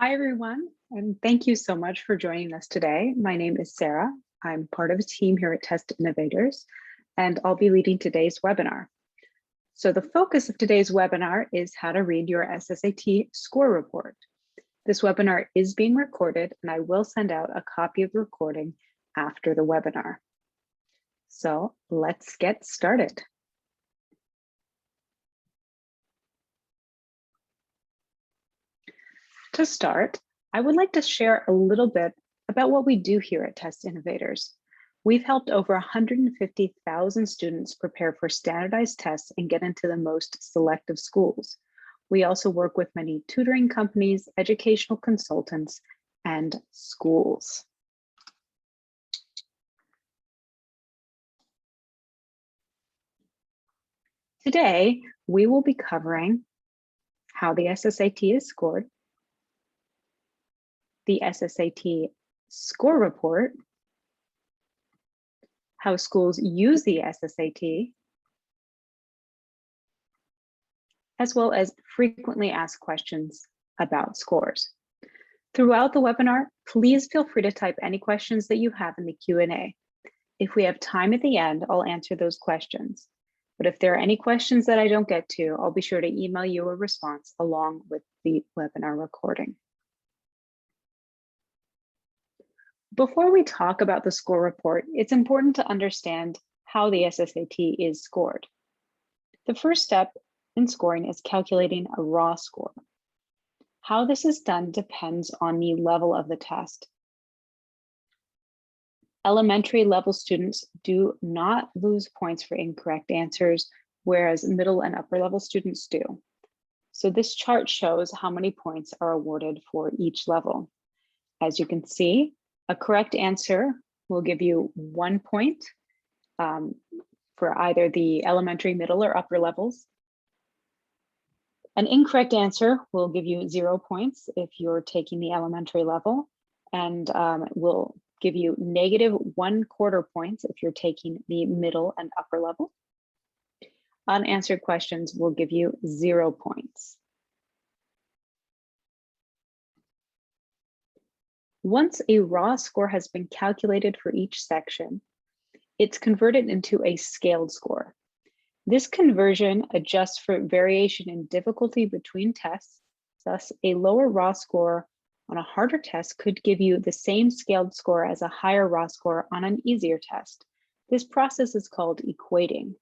Hi, everyone, and thank you so much for joining us today. My name is Sarah. I'm part of a team here at Test Innovators, and I'll be leading today's webinar. So the focus of today's webinar is how to read your SSAT score report. This webinar is being recorded, and I will send out a copy of the recording after the webinar. So let's get started. To start, I would like to share a little bit about what we do here at Test Innovators. We've helped over 150,000 students prepare for standardized tests and get into the most selective schools. We also work with many tutoring companies, educational consultants, and schools. Today, we will be covering how the SSAT is scored, the SSAT score report, how schools use the SSAT, as well as frequently asked questions about scores. Throughout the webinar, please feel free to type any questions that you have in the Q&A. If we have time at the end, I'll answer those questions. But if there are any questions that I don't get to, I'll be sure to email you a response along with the webinar recording. Before we talk about the score report, it's important to understand how the SSAT is scored. The first step in scoring is calculating a raw score. How this is done depends on the level of the test. Elementary level students do not lose points for incorrect answers, whereas middle and upper level students do. So this chart shows how many points are awarded for each level. As you can see, a correct answer will give you 1 point for either the elementary, middle, or upper levels. An incorrect answer will give you 0 points if you're taking the elementary level, and will give you -1/4 points if you're taking the middle and upper level. Unanswered questions will give you 0 points. Once a raw score has been calculated for each section, it's converted into a scaled score. This conversion adjusts for variation in difficulty between tests. Thus, a lower raw score on a harder test could give you the same scaled score as a higher raw score on an easier test. This process is called equating.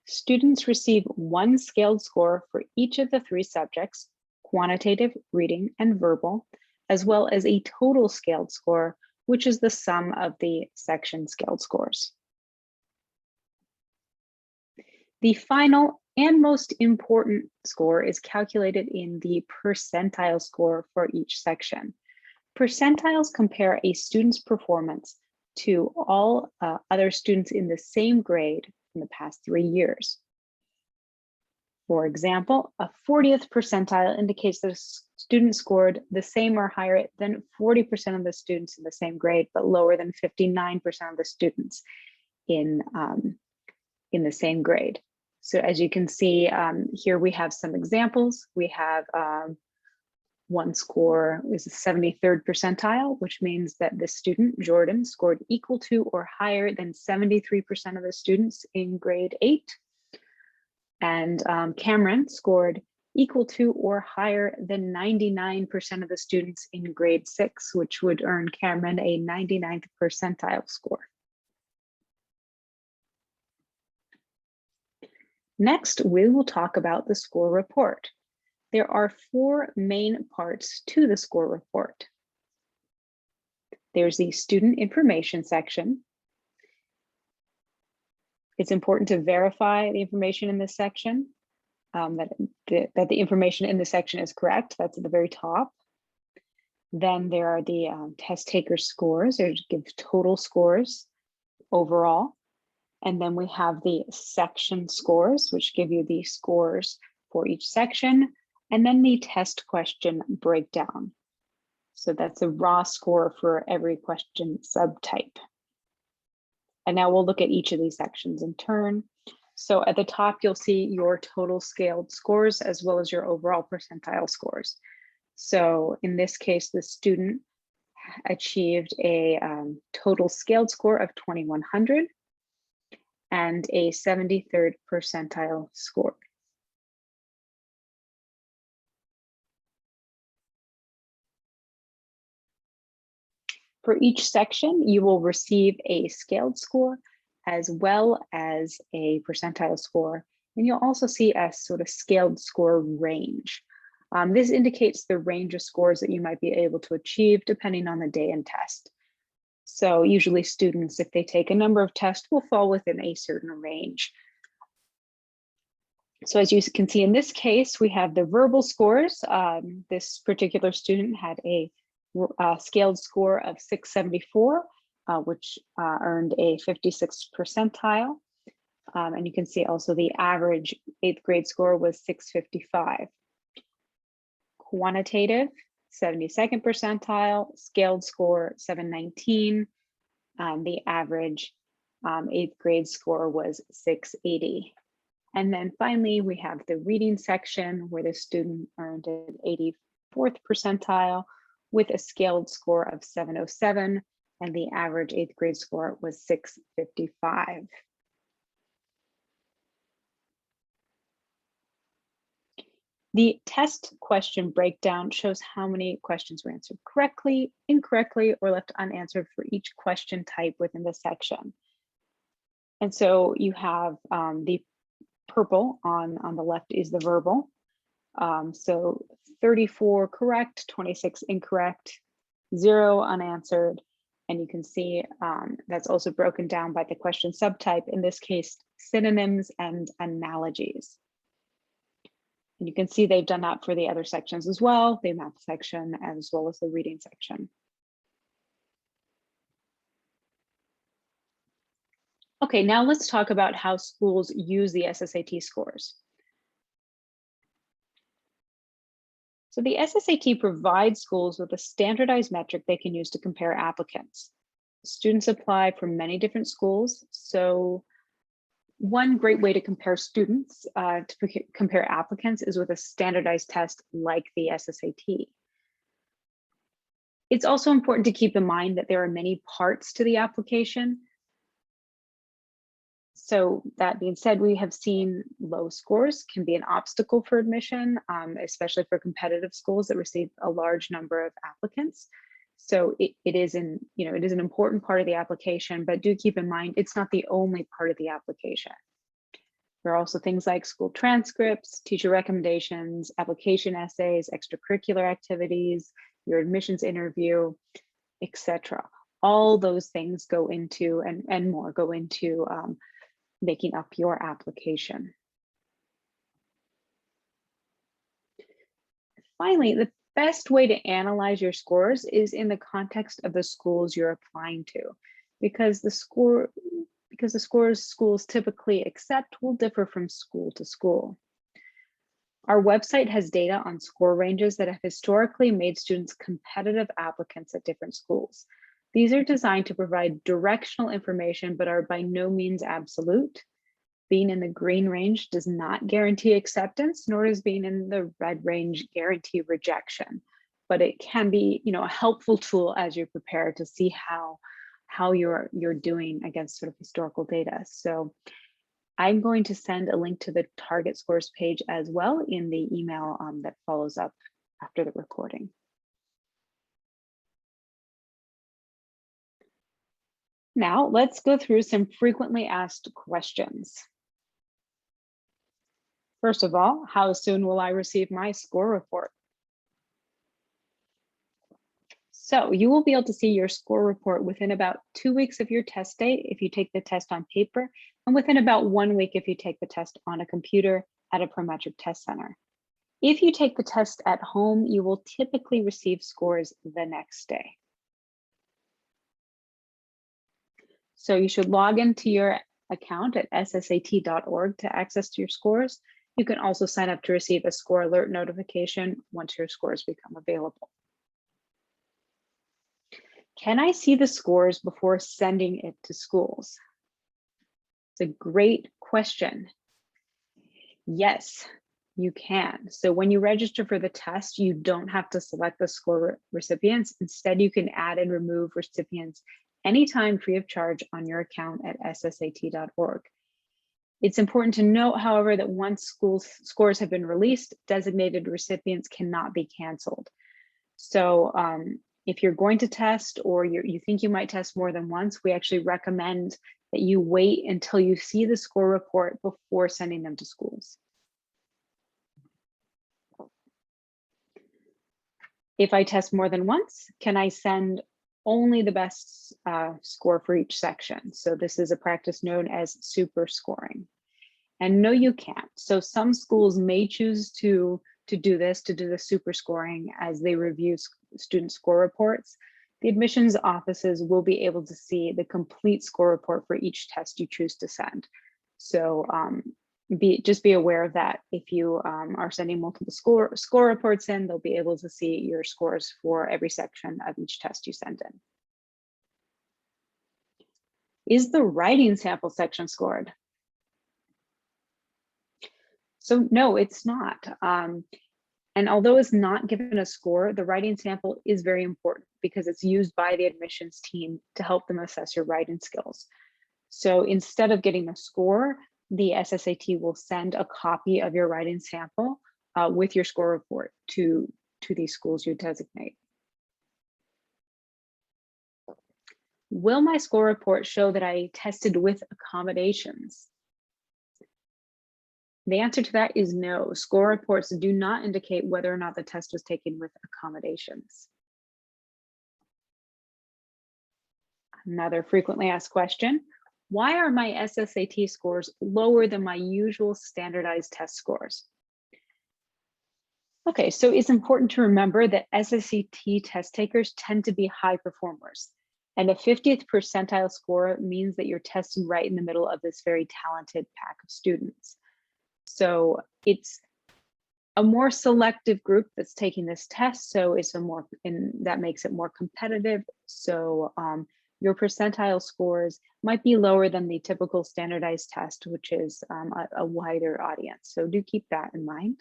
Students receive one scaled score for each of the 3 subjects, quantitative, reading, and verbal, as well as a total scaled score, which is the sum of the section scaled scores. The final and most important score is calculated in the percentile score for each section. Percentiles compare a student's performance to all other students in the same grade in the past 3 years. For example, a 40th percentile indicates that a student scored the same or higher than 40% of the students in the same grade, but lower than 59% of the students in the same grade. So as you can see, here we have some examples. We have one score is a 73rd percentile, which means that the student, Jordan, scored equal to or higher than 73% of the students in grade 8. And Cameron scored equal to or higher than 99% of the students in grade 6, which would earn Cameron a 99th percentile score. Next, we will talk about the score report. There are 4 main parts to the score report. There's the student information section. It's important to verify the information in this section, that the information in the section is correct. That's at the very top. Then there are the test taker scores. They give total scores overall. And then we have the section scores, which give you the scores for each section, and then the test question breakdown. So that's a raw score for every question subtype. And now we'll look at each of these sections in turn. So at the top, you'll see your total scaled scores as well as your overall percentile scores. So in this case, the student achieved a total scaled score of 2100 and a 73rd percentile score. For each section, you will receive a scaled score as well as a percentile score, and you'll also see a sort of scaled score range. This indicates the range of scores that you might be able to achieve depending on the day and test. So usually students, if they take a number of tests, will fall within a certain range. So as you can see in this case, we have the verbal scores. This particular student had a scaled score of 674, which earned a 56th percentile. And you can see also the average 8th grade score was 655. Quantitative, 72nd percentile, scaled score 719. The average 8th grade score was 680. And then finally, we have the reading section where the student earned an 84th percentile with a scaled score of 707, and the average 8th grade score was 655. The test question breakdown shows how many questions were answered correctly, incorrectly, or left unanswered for each question type within the section. And so you have the purple on the left is the verbal. So 34 correct, 26 incorrect, 0 unanswered. And you can see that's also broken down by the question subtype, in this case, synonyms and analogies. And you can see they've done that for the other sections as well, the math section as well as the reading section. Okay, now let's talk about how schools use the SSAT scores. So the SSAT provides schools with a standardized metric they can use to compare applicants. Students apply from many different schools, so one great way to compare students, to compare applicants, is with a standardized test like the SSAT. It's also important to keep in mind that there are many parts to the application. So that being said, we have seen low scores can be an obstacle for admission, especially for competitive schools that receive a large number of applicants. So it is an important part of the application, but do keep in mind it's not the only part of the application. There are also things like school transcripts, teacher recommendations, application essays, extracurricular activities, your admissions interview, etc. All those things go into, and more go into making up your application. Finally, the best way to analyze your scores is in the context of the schools you're applying to, because the scores schools typically accept will differ from school to school. Our website has data on score ranges that have historically made students competitive applicants at different schools. These are designed to provide directional information, but are by no means absolute. Being in the green range does not guarantee acceptance, nor does being in the red range guarantee rejection. But it can be, a helpful tool as you prepare to see how you're doing against sort of historical data. So I'm going to send a link to the target scores page as well in the email that follows up after the recording. Now let's go through some frequently asked questions. First of all, how soon will I receive my score report? So you will be able to see your score report within about 2 weeks of your test date if you take the test on paper, and within about 1 week if you take the test on a computer at a Prometric test center. If you take the test at home, you will typically receive scores the next day. So you should log into your account at ssat.org to access your scores. You can also sign up to receive a score alert notification once your scores become available. Can I see the scores before sending it to schools? It's a great question. Yes, You can. So when you register for the test, you don't have to select the score recipients. Instead, you can add and remove recipients anytime free of charge on your account at ssat.org. It's important to note, however, that once school scores have been released, designated recipients cannot be canceled. So if you're going to test or you think you might test more than once, we actually recommend that you wait until you see the score report before sending them to schools. If I test more than once, can I send only the best score for each section? So this is a practice known as super scoring. And no, you can't. So some schools may choose to do the super scoring as they review student score reports. The admissions offices will be able to see the complete score report for each test you choose to send. So just be aware of that. If you are sending multiple score reports in, they'll be able to see your scores for every section of each test you send in. Is the writing sample section scored? So no, it's not. And although it's not given a score, the writing sample is very important because it's used by the admissions team to help them assess your writing skills. So instead of getting a score, the SSAT will send a copy of your writing sample with your score report to these schools you designate. Will my score report show that I tested with accommodations? The answer to that is no. Score reports do not indicate whether or not the test was taken with accommodations. Another frequently asked question, why are my SSAT scores lower than my usual standardized test scores? Okay, so it's important to remember that SSAT test takers tend to be high performers. And a 50th percentile score means that you're tested right in the middle of this very talented pack of students. So it's a more selective group that's taking this test. So it's that makes it more competitive. So your percentile scores might be lower than the typical standardized test, which is a wider audience. So do keep that in mind.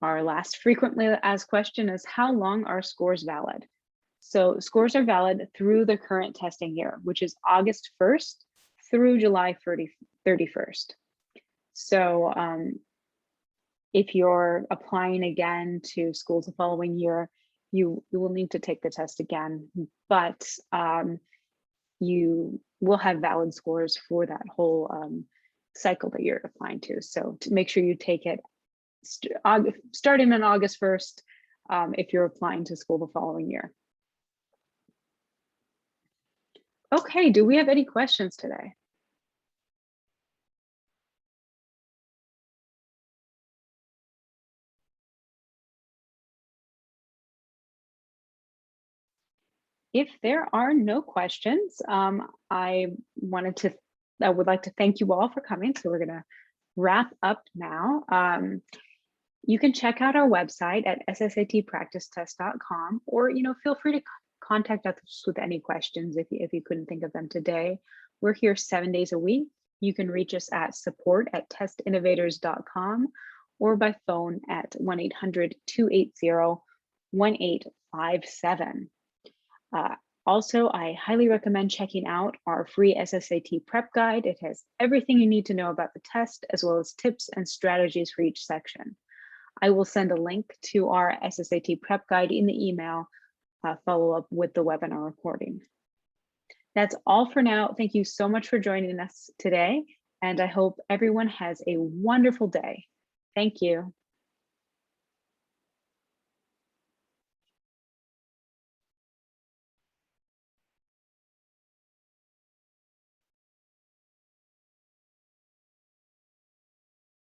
Our last frequently asked question is, how long are scores valid? So scores are valid through the current testing year, which is August 1st through July 31st. So if you're applying again to schools the following year, you will need to take the test again, but you will have valid scores for that whole cycle that you're applying to. So to make sure you take it starting on August 1st if you're applying to school the following year. Okay, do we have any questions today? If there are no questions, I would like to thank you all for coming. So we're gonna wrap up now. You can check out our website at ssatpracticetest.com, or feel free to contact us with any questions if you couldn't think of them today. We're here 7 days a week. You can reach us at support@testinnovators.com or by phone at 1-800-280-1857. Also, I highly recommend checking out our free SSAT prep guide. It has everything you need to know about the test, as well as tips and strategies for each section. I will send a link to our SSAT prep guide in the email follow up with the webinar recording. That's all for now. Thank you so much for joining us today, and I hope everyone has a wonderful day. Thank you.